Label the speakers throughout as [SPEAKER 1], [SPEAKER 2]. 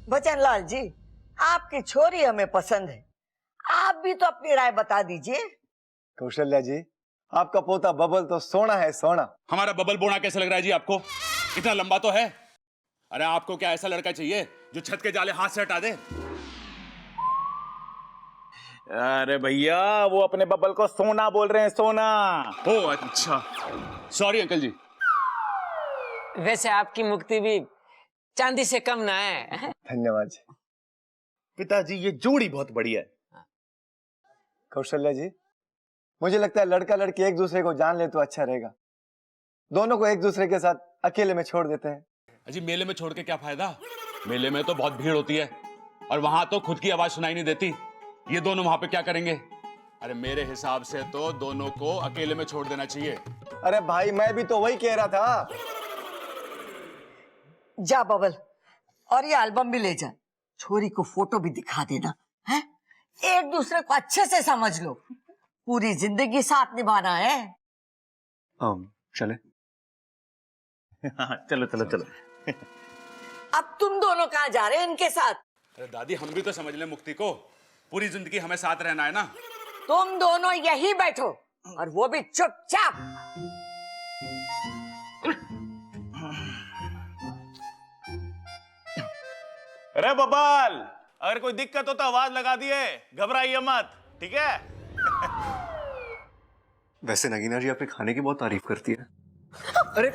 [SPEAKER 1] बचन लाल जी, आपकी छोरी हमें पसंद है, आप भी तो अपनी राय बता दीजिए।
[SPEAKER 2] कौशल्या जी, आपका पोता बबल तो सोना है, सोना।
[SPEAKER 3] हमारा बबल बोना कैसा लग रहा है जी आपको? इतना लंबा तो है। अरे आपको क्या ऐसा लड़का चाहिए जो छत के जाले हाथ से हटा दे?
[SPEAKER 4] अरे भैया, वो अपने बबल को सोना बोल रहे हैं, सोना।
[SPEAKER 3] ओ अच्छा, सॉरी अंकल जी।
[SPEAKER 5] वैसे आपकी मुक्ति भी चांदी से कम ना है।
[SPEAKER 2] धन्यवाद जी।
[SPEAKER 4] पिताजी, ये जोड़ी बहुत बढ़िया है।
[SPEAKER 2] कौशल्या जी, मुझे लगता है लड़का लड़की एक दूसरे को जान ले तो अच्छा रहेगा। दोनों को एक दूसरे के साथ अकेले में छोड़ देते हैं।
[SPEAKER 3] अजी मेले में छोड़ के क्या फायदा? मेले में तो बहुत भीड़ होती है और वहां तो खुद की आवाज सुनाई नहीं देती। ये दोनों वहां पे क्या करेंगे? अरे मेरे हिसाब से तो दोनों को अकेले में छोड़ देना चाहिए।
[SPEAKER 2] अरे भाई, मैं भी तो वही कह रहा था।
[SPEAKER 1] जा बबल, और ये एल्बम भी ले जा, छोरी को फोटो भी दिखा देना है। एक दूसरे को अच्छे से समझ लो, पूरी जिंदगी साथ निभाना है।
[SPEAKER 2] चले।
[SPEAKER 4] चलो चलो चलो।
[SPEAKER 1] अब तुम दोनों कहाँ जा रहे हैं इनके साथ?
[SPEAKER 3] अरे दादी, हम भी तो समझ लें मुक्ति को, पूरी जिंदगी हमें साथ रहना है ना।
[SPEAKER 1] तुम दोनों यही बैठो, और वो भी चुपचाप।
[SPEAKER 4] अरे बबल, अगर कोई दिक्कत हो तो आवाज लगा दिए, घबराइए मत, ठीक है?
[SPEAKER 2] वैसे नगीना जी आपके खाने की बहुत तारीफ करती है।
[SPEAKER 4] अरे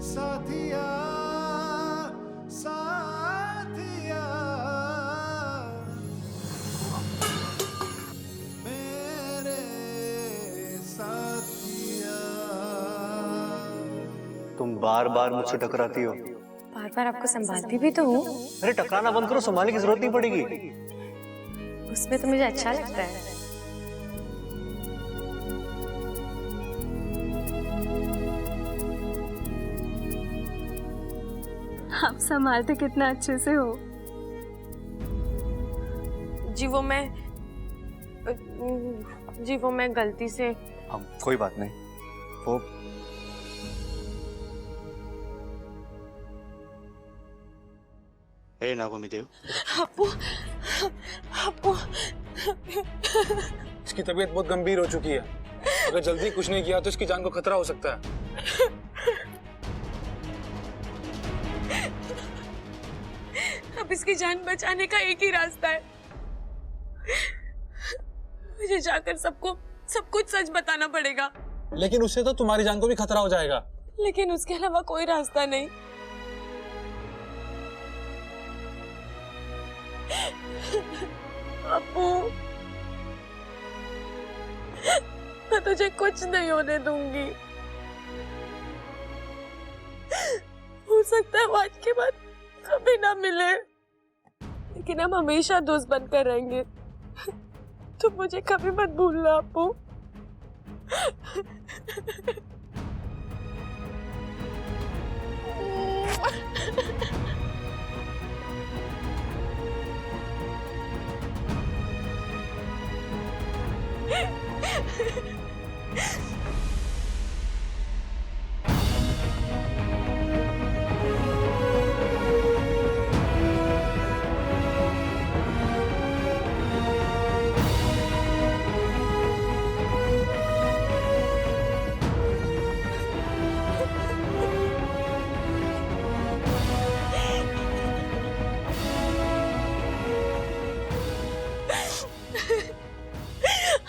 [SPEAKER 6] साथिया साथिया मेरे साथिया।
[SPEAKER 2] तुम बार बार मुझसे टकराती हो।
[SPEAKER 7] बार बार आपको संभालती भी तो हूँ।
[SPEAKER 2] अरे टकराना बंद करो, संभालने की जरूरत नहीं पड़ेगी।
[SPEAKER 7] उसमें तो मुझे अच्छा लगता है। आप संभालते कितना अच्छे से हो। जी वो मैं गलती से।
[SPEAKER 2] हम कोई बात नहीं, वो
[SPEAKER 8] नागोमीदेव,
[SPEAKER 7] अप्पू, अप्पू।
[SPEAKER 9] इसकी तबीयत बहुत गंभीर हो चुकी है। अगर जल्दी कुछ नहीं किया तो इसकी जान को खतरा हो सकता है।
[SPEAKER 7] अब इसकी जान बचाने का एक ही रास्ता है। मुझे जाकर सबको सब कुछ सच बताना पड़ेगा।
[SPEAKER 9] लेकिन उससे तो तुम्हारी जान को भी खतरा हो जाएगा।
[SPEAKER 7] लेकिन उसके अलावा कोई रास्ता नहीं। अप्पू, मैं तुझे कुछ नहीं होने दूंगी। हो सकता है आज के बाद कभी ना मिले, लेकिन हम हमेशा दोस्त बनकर रहेंगे। तुम मुझे कभी मत भूलना अप्पू।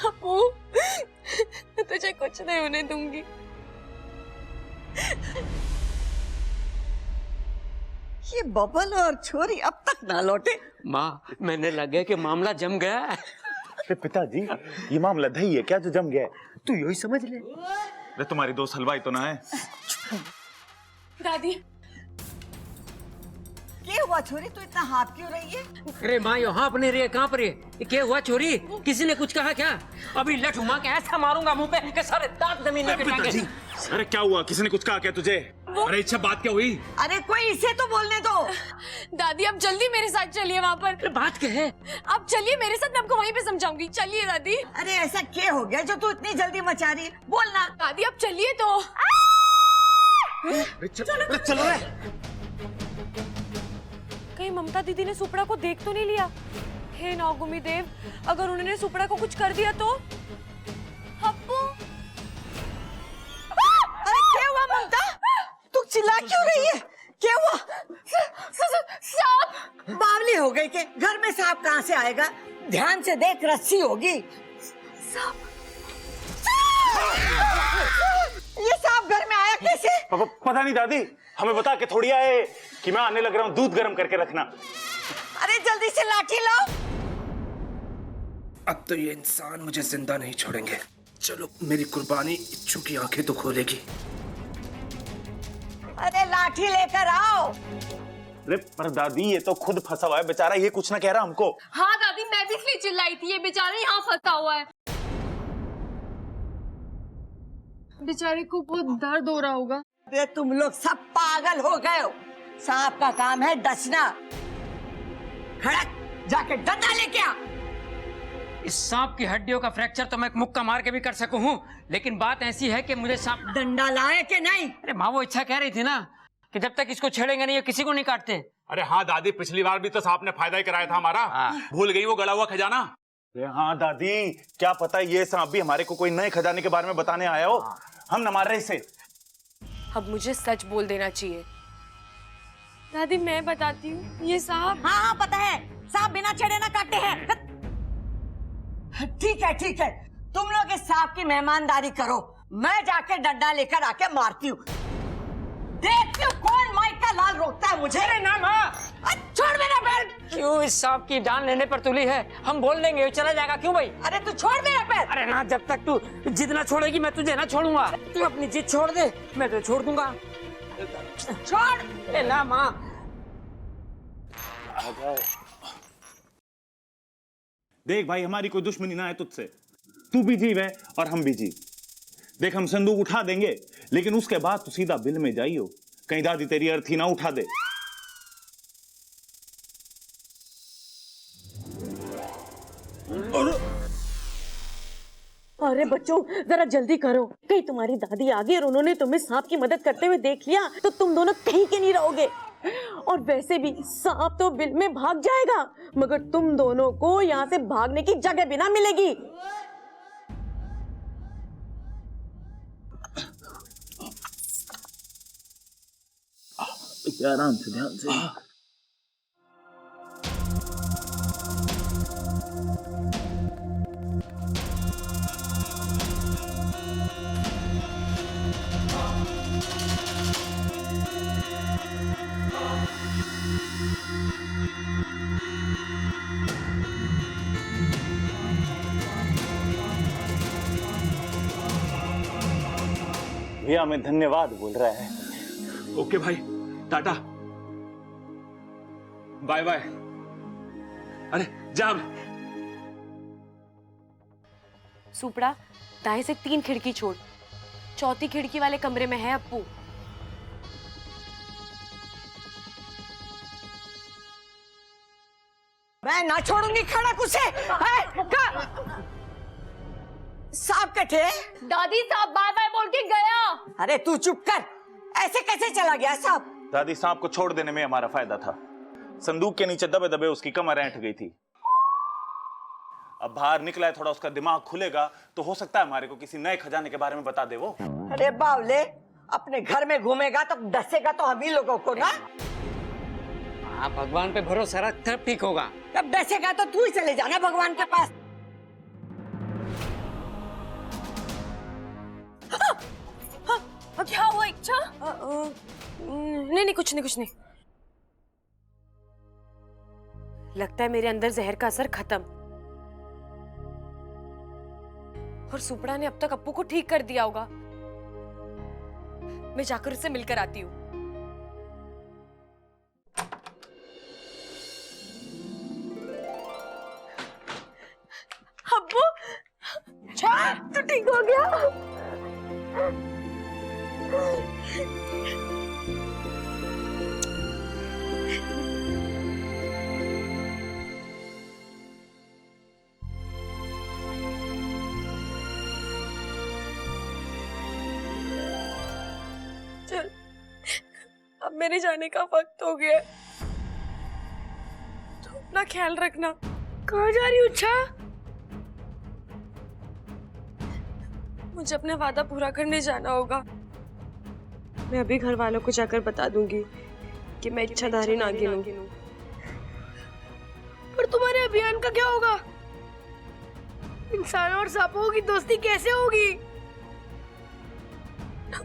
[SPEAKER 7] अप्पू, मैं तुझे कुछ नहीं होने दूंगी।
[SPEAKER 1] ये बबल और छोरी अब तक ना लौटे।
[SPEAKER 5] माँ, मैंने लगे कि मामला जम गया है।
[SPEAKER 4] अरे पिताजी, ये मामला दही है क्या जो जम गया है? तू यही समझ ले। अरे तुम्हारी दोस्त हलवाई तो ना है?
[SPEAKER 7] दादी,
[SPEAKER 1] क्या हुआ छोरी, तू इतना हाथ क्यों रही है?
[SPEAKER 5] अरे माँ, यो हाँप नहीं रही है, कहाँ पर है? ये क्या हुआ चोरी? किसी ने कुछ कहा क्या? अभी लठ मार के ऐसा मारूंगा मुंह पे कि सारे दांत जमीन में गिर जाएंगे।
[SPEAKER 4] अरे क्या हुआ? किसी ने कुछ कहा क्या तुझे?
[SPEAKER 3] अरे इच्छा बात क्या हुई?
[SPEAKER 1] अरे कोई इसे तो बोलने दो।
[SPEAKER 7] दादी आप जल्दी मेरे साथ चलिए वहाँ पर।
[SPEAKER 5] बात क्या है?
[SPEAKER 7] आप चलिए मेरे साथ, मैं आपको वहीं पे समझाऊंगी। चलिए दादी।
[SPEAKER 1] अरे ऐसा क्या हो गया जो तू इतनी जल्दी मचा रही है? बोलना।
[SPEAKER 7] दादी आप चलिए तो।
[SPEAKER 4] चलो रे।
[SPEAKER 7] कहीं ममता दीदी ने सुपड़ा को देख तो नहीं लिया? हे नागुमी देव, अगर उन्होंने सुपड़ा को कुछ कर दिया तो? अप्पू।
[SPEAKER 1] अरे क्या हुआ ममता? तू चिल्ला क्यों रही है? क्या हुआ?
[SPEAKER 7] सांप।
[SPEAKER 1] बावली हो गई के? घर में सांप कहाँ से आएगा? ध्यान से देख, रस्सी होगी। ये सांप घर में आया कैसे?
[SPEAKER 4] पता नहीं दादी, हमें बता के थोड़ी आए कि मैं आने लग रहा हूँ, दूध गर्म करके रखना।
[SPEAKER 1] अरे जल्दी से लाठी लो।
[SPEAKER 9] अब तो ये इंसान मुझे जिंदा नहीं छोड़ेंगे। चलो मेरी कुर्बानी इच्छू की आंखें तो खोलेगी।
[SPEAKER 1] अरे लाठी लेकर आओ।
[SPEAKER 4] अरे पर दादी ये तो खुद फंसा हुआ है बेचारा, ये कुछ ना कह रहा हमको।
[SPEAKER 7] हाँ दादी, मैं भी इसलिए चिल्लाई थी, ये बेचारा यहाँ फंसा हुआ है। बेचारे को बहुत दर्द हो रहा होगा।
[SPEAKER 1] अरे तुम लोग सब पागल हो गए हो। सांप का काम है डसना। खड़क, जाके डंडा लेके आ।
[SPEAKER 5] इस सांप की हड्डियों का फ्रैक्चर तो मैं एक मुक्का मार के भी कर सकूं हूं, लेकिन बात ऐसी है कि मुझे सांप।
[SPEAKER 1] डंडा लाए कि नहीं?
[SPEAKER 5] अरे माँ वो इच्छा कह रही थी ना कि जब तक इसको छेड़ेंगे नहीं ये किसी को नहीं काटते।
[SPEAKER 3] अरे हाँ दादी, पिछली बार भी तो सांप ने फायदा ही कराया था हमारा। भूल गई वो गड़ा हुआ खजाना?
[SPEAKER 4] अरे हाँ दादी, क्या पता ये सांप भी हमारे को कोई नए खजाने के बारे में बताने आया हो। हम न मार रहे इसे।
[SPEAKER 7] अब मुझे सच बोल देना चाहिए। दादी मैं बताती हूँ, ये सांप।
[SPEAKER 1] हाँ हाँ पता है, सांप बिना छेड़े ना काटते हैं। ठीक है ठीक है, तुम लोग इस सांप की मेहमानदारी करो, मैं जाके डंडा लेकर आके मारती हूँ। देखती हूँ कौन माइक का लाल रोकता है मुझे।
[SPEAKER 5] अरे ना माँ,
[SPEAKER 1] छोड़ मेरा पैर।
[SPEAKER 5] क्यों इस सांप की जान लेने पर तुली है? हम बोल देंगे चला जाएगा। क्यों भाई?
[SPEAKER 1] अरे तू छोड़ मेरा पैर।
[SPEAKER 5] अरे ना, जब तक तू जिद ना छोड़ेगी मैं तुझे ना छोड़ूंगा। तू अपनी जिद छोड़ दे, मैं तो छोड़ दूंगा।
[SPEAKER 1] छोड़।
[SPEAKER 5] अरे ना माँ।
[SPEAKER 4] देख भाई, हमारी कोई दुश्मनी ना है तुझसे। तू भी जीव है और हम भी जीव। देख हम संदूक उठा देंगे, लेकिन उसके बाद तू सीधा बिल में जाइयो, कहीं दादी तेरी अर्थी ना उठा दे।
[SPEAKER 7] अरे बच्चों जरा जल्दी करो, कहीं तुम्हारी दादी आ गई और उन्होंने तुम्हें सांप की मदद करते हुए देख लिया तो तुम दोनों कहीं के नहीं रहोगे। और वैसे भी सांप तो बिल में भाग जाएगा, मगर तुम दोनों को यहाँ से भागने की जगह भी ना मिलेगी।
[SPEAKER 4] आराम से, ध्यान से। भैया मैं धन्यवाद बोल रहा है।
[SPEAKER 3] ओके भाई, टाटा, बाय बाय। अरे जा।
[SPEAKER 7] सुपड़ा, दाएं से 3 खिड़की छोड़, चौथी खिड़की वाले कमरे में है अप्पू।
[SPEAKER 1] मैं ना छोड़ूंगी खड़क उसे। सांप कटे।
[SPEAKER 7] दादी साहब बाय बाय बोल के गया।
[SPEAKER 1] अरे तू चुप कर, ऐसे कैसे चला गया सांप?
[SPEAKER 4] दादी सांप को छोड़ देने में हमारा फायदा था। संदूक के नीचे दबे दबे उसकी कमर ऐंठ गई थी। अब बाहर निकला है, थोड़ा उसका दिमाग खुलेगा तो हो सकता है हमारे को किसी नए खजाने के बारे में बता दे वो।
[SPEAKER 1] अरे बावले, अपने घर में घूमेगा तो डसेगा तो हम ही लोगों को ना।
[SPEAKER 5] हाँ, भगवान पे भरोसा रख, तब ठीक होगा।
[SPEAKER 1] अब डसेगा तो तू ही चले जाना भगवान के पास।
[SPEAKER 7] क्या हुआ इच्छा? नहीं नहीं, कुछ नहीं कुछ नहीं। लगता है मेरे अंदर जहर का असर खत्म, और सुपड़ा ने अब तक अप्पू को ठीक कर दिया होगा। मैं जाकर उससे मिलकर आती हूँ। अप्पू, तू ठीक हो गया? चल, अब मेरे जाने का वक्त हो गया है। तो अपना ख्याल रखना। कहाँ जा रही हो अच्छा? मुझे अपना वादा पूरा करने जाना होगा। मैं अभी घर वालों को जाकर बता दूंगी कि मैं इच्छाधारी नागिन हूँ। पर तुम्हारे अभियान का क्या होगा? इंसानों और सांपों की दोस्ती कैसे होगी?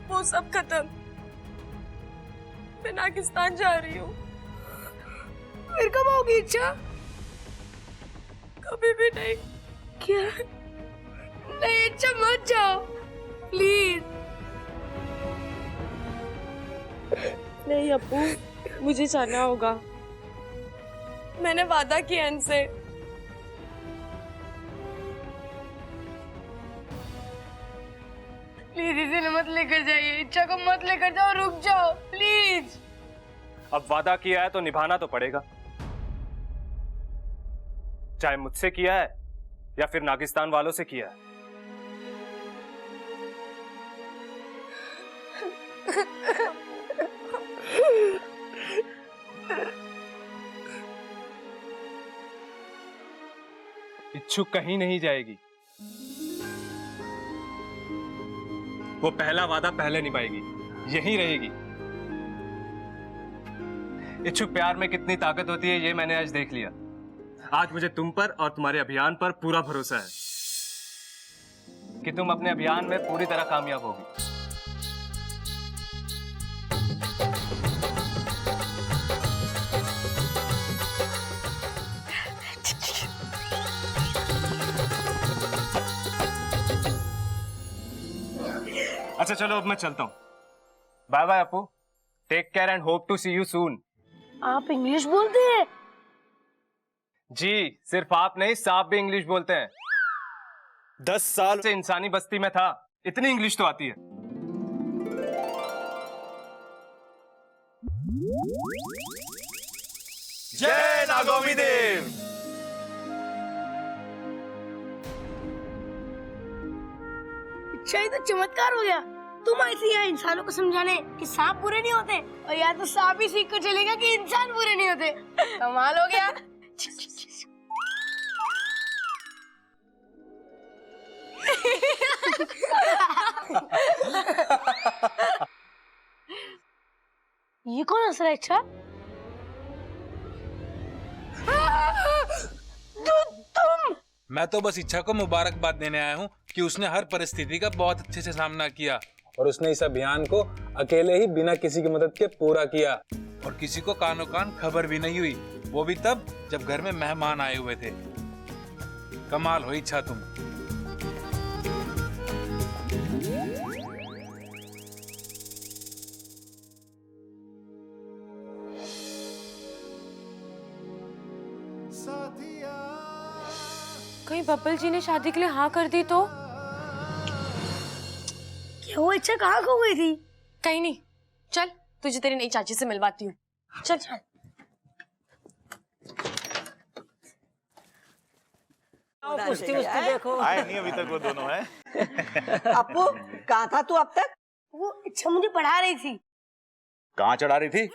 [SPEAKER 7] वो सब खत्म। मैं नागिस्तान जा रही हूँ। फिर कब होगी इच्छा? कभी भी नहीं। क्या? नहीं इच्छा, मत जाओ प्लीज। नहीं अप्पू, मुझे जाना होगा। मैंने वादा किया इनसे। प्लीज इसे मत लेकर जाइए। इच्छा को मत लेकर जाओ, रुक जाओ प्लीज।
[SPEAKER 8] अब वादा किया है तो निभाना तो पड़ेगा, चाहे मुझसे किया है या फिर नागिस्तान वालों से किया है। इच्छुक कहीं नहीं जाएगी। वो पहला वादा पहले निभाएगी, यहीं रहेगी। इच्छुक प्यार में कितनी ताकत होती है ये मैंने आज देख लिया। आज मुझे तुम पर और तुम्हारे अभियान पर पूरा भरोसा है कि तुम अपने अभियान में पूरी तरह कामयाब होगी। अच्छा चलो अब मैं चलता हूँ। Bye bye Apu, take care and hope to see you soon.
[SPEAKER 7] आप इंग्लिश बोलते हैं?
[SPEAKER 8] जी, सिर्फ आप नहीं, सांप भी इंग्लिश बोलते हैं। 10 साल से इंसानी बस्ती में था, इतनी इंग्लिश तो आती है।
[SPEAKER 2] जय नागोमी देव।
[SPEAKER 10] अच्छा, ये तो चमत्कार हो गया। तुम ऐसे यहाँ इंसानों को समझाने कि सांप बुरे नहीं होते, और या तो सांप ही सीख कर चलेगा कि इंसान बुरे नहीं होते। कमाल हो गया। ये कौन हंस रहा है? अच्छा, तुम?
[SPEAKER 11] मैं तो बस इच्छा को मुबारकबाद देने आया हूँ कि उसने हर परिस्थिति का बहुत अच्छे से सामना किया और उसने इस अभियान को अकेले ही बिना किसी की मदद के पूरा किया और किसी को कानो कान खबर भी नहीं हुई, वो भी तब जब घर में मेहमान आए हुए थे। कमाल हो इच्छा तुम।
[SPEAKER 7] कहीं बब्बल जी ने शादी के लिए हाँ कर दी तो?
[SPEAKER 10] क्या वो इच्छा कहाँ खो गई थी?
[SPEAKER 7] कहीं नहीं। चल तुझे तेरी नई चाची से मिलवाती हूँ। चल चल।
[SPEAKER 1] कुश्ती उश्ती देखो।
[SPEAKER 4] आए नहीं अभी तक वो दोनों है।
[SPEAKER 1] अपू, कहाँ था तू अब तक?
[SPEAKER 10] वो इच्छा मुझे पढ़ा रही थी।
[SPEAKER 3] कहाँ चढ़ा रही थी?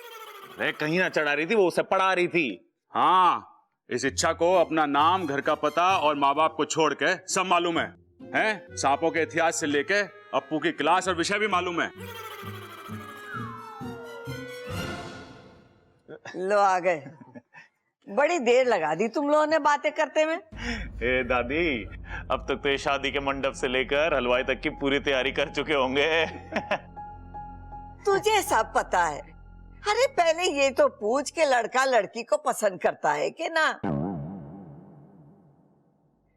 [SPEAKER 3] अरे कहीं ना चढ़ा रही थी, वो उसे पढ़ा रही थी। हाँ, इस इच्छा को अपना नाम, घर का पता और माँ बाप को छोड़ के सब मालूम है, हैं? सांपों के इतिहास से लेके अप्पू की क्लास और विषय भी मालूम है।
[SPEAKER 1] लो आ गए। बड़ी देर लगा दी तुम लोगों ने बातें करते में।
[SPEAKER 4] ए दादी, अब तक तो ये शादी के मंडप से लेकर हलवाई तक की पूरी तैयारी कर चुके होंगे।
[SPEAKER 1] तुझे सब पता है। अरे पहले ये तो पूछ के लड़का लड़की को पसंद करता है कि ना?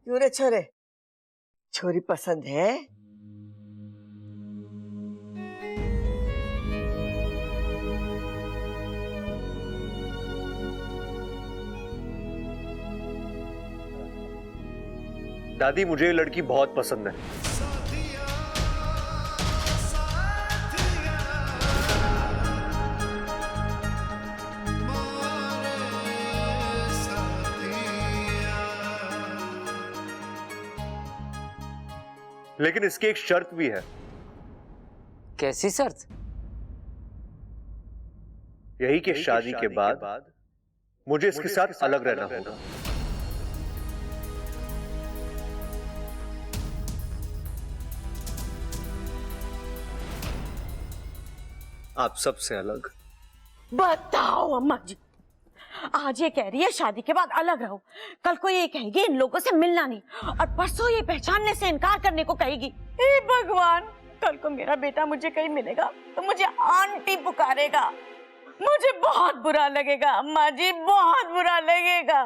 [SPEAKER 1] क्यों रे छोरे, छोरी पसंद है?
[SPEAKER 2] दादी, मुझे ये लड़की बहुत पसंद है। लेकिन इसकी एक शर्त भी है।
[SPEAKER 5] कैसी शर्त?
[SPEAKER 2] यही कि शादी के बाद मुझे इसके साथ अलग रहना होगा। आप सबसे अलग।
[SPEAKER 7] बताओ अम्मा जी, आज ये कह रही है शादी के बाद अलग रहो, कल को ये कहेगी इन लोगों से मिलना नहीं, और परसों ये पहचानने से इनकार करने को कहेगी। हे भगवान, कल को मेरा बेटा मुझे कहीं मिलेगा तो मुझे आंटी पुकारेगा, मुझे बहुत बुरा लगेगा अम्मा जी, बहुत बुरा लगेगा।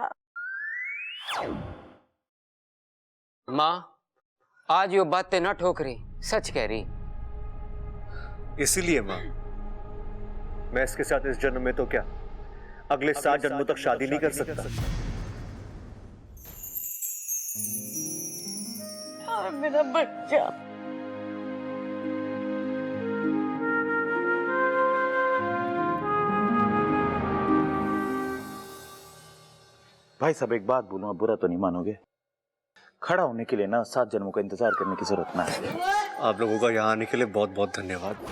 [SPEAKER 5] माँ, आज ये बातें न ठोकरी, सच कह रही।
[SPEAKER 2] इसीलिए मां, मैं इसके साथ इस जन्म में तो क्या, अगले 7 जन्मों तक शादी नहीं कर सकता।
[SPEAKER 7] मेरा बच्चा।
[SPEAKER 4] भाई साहब, एक बात बोलूं, आप बुरा तो नहीं मानोगे? खड़ा होने के लिए ना 7 जन्मों का इंतजार करने की जरूरत ना है।
[SPEAKER 2] आप लोगों का यहाँ आने के लिए बहुत बहुत धन्यवाद।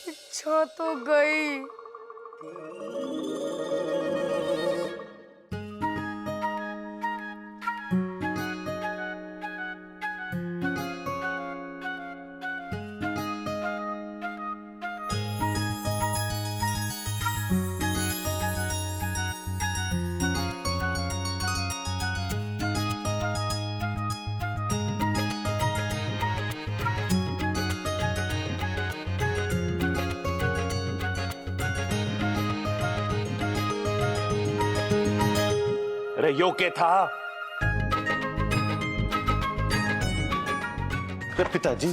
[SPEAKER 10] इच्छा तो गई।
[SPEAKER 4] अरे यो के था?
[SPEAKER 2] पिताजी,